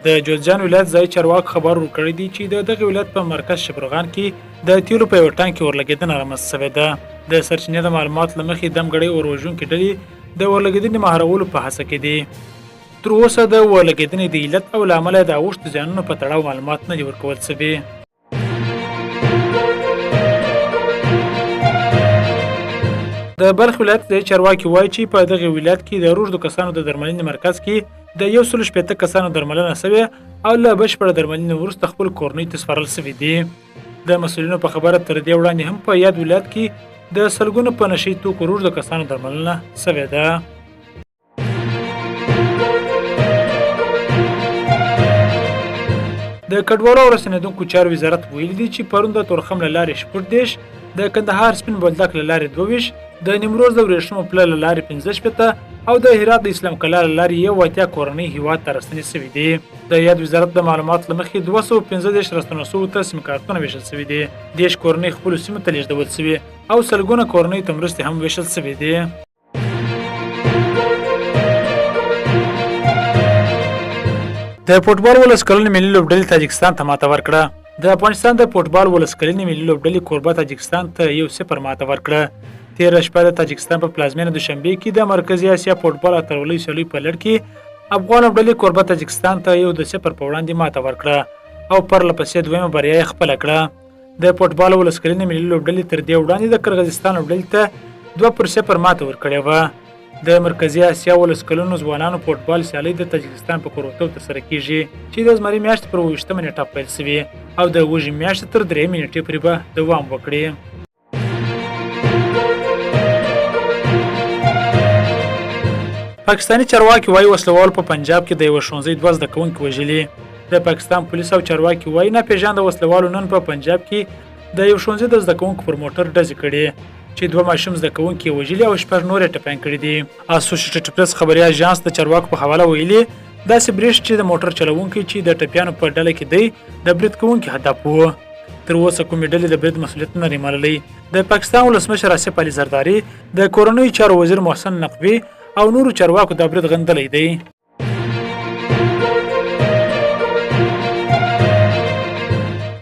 د جوزجان ولایت ځای چارواکو خبر ورکړی دی چې د دغه ولایت په مرکز شبرغان کې د تیلو په یو ټانک کې اورلګیدنه رامنځته شوې ده. د سرچینې د معلومات له مخې دمګړۍ اور وژونکې ډلې د اورلګیدنې مهارولو په هڅه کې دي. تر اوسه د اورلګیدنې د علت او له امله د اوښتو زیانونو په تړاو معلومات نه دي ورکول شوي. د بلخ ولایت ځای چارواکي وایي چې په دغه ولایت کې د روږدو کسانو د درملنې مرکز کې د 160 کسانو درملنه شوې او له بشپړه درملنې وروسته خپل کورنۍ ته سپارل شوي دي. د مسؤلینو په خبره تر دې وړاندې هم په یاد ولایت کې د سلګونو په نشي توکو روږدو کسانو درملنه شوې ده. د کډوالو او رسنیدونکو چارو وزارت ویلي دی چې پرون د تورخم له لارې شپږ دیرش، د کندهار سپین بولدک له لارې 22، د نیمروز د ورېښمو پله له لارې 15 او د هرات د اسلام کلا له لارې 81 کورنۍ هیواد ته راستنې شوي دي. د یاد وزارت د معلوماتو له مخې 215 راستنو شوو ته سیم کارتونه ویشل شوي دي. 10 کورنۍ خپلو سیمو ته لیږدول شوي او سلګونه کورنۍ ته مرستې هم ویشل شوي دي. د فوټبال ولس کلنې ملي لوبډلې تاجکستان ته ماته ورکړه. د افغانستان د فوټبال ولس کلنې ملي لوبډلې کوربه تاجکستان ته 1-0 ماته ورکړه. تېره شپه د تاجکستان په پلازمینه دوشنبې کې د مرکزي اسیا فوټبال اتلولۍ سیالیو په لړ کې افغان لوبډلې کوربه تاجکستان ته 1-0 په وړاندې ماته ورکړه او پرله پسې دویمه بریا یې خپله کړه. د فوټبال ولس کلنې ملي لوبډلې تر دې وړاندې د قرغیزستان لوبډلې ته 2-0 ماته ورکړې وه. د مرکزي اسیا ولس کلنو ځوانانو فوټبال سیالۍ د تاجکستان په کورتو ترسره کیږي چې د زمري میاشتې پر 28 نیټه پیل شوي او د وږي میاشتې تر 3 نیټې پورې به دوام وکړي. پاکستاني چارواکي وایي وسلوال په پنجاب کې د یو ښوونځي 2 زده کوونکي وژلي. د پاکستان پولیس او چارواکي وایي ناپېژانده وسلوالو نن په پنجاب کې د یو ښوونځي د زده کوونکو پر موټر ډزې کړې چې 2 ماشوم زده کوونکي وژلي او 6 نور ټپیان کړي دي. اسوسییټډ پریس خبري اژانس د چارواکو په حواله ویلي داسې بریښ چې د موټر چلوونکي چې د ټپیانو په ډله کې دی د برید کوونکي هدف و. تر اوسه کومې ډلې د برید مسؤلیت نه لري منلی. د پاکستان ولسمشر آصف علي زرداري، د کورنیو چارو وزیر محسن نقوي او نورو چارواکو د برید غندلی دی.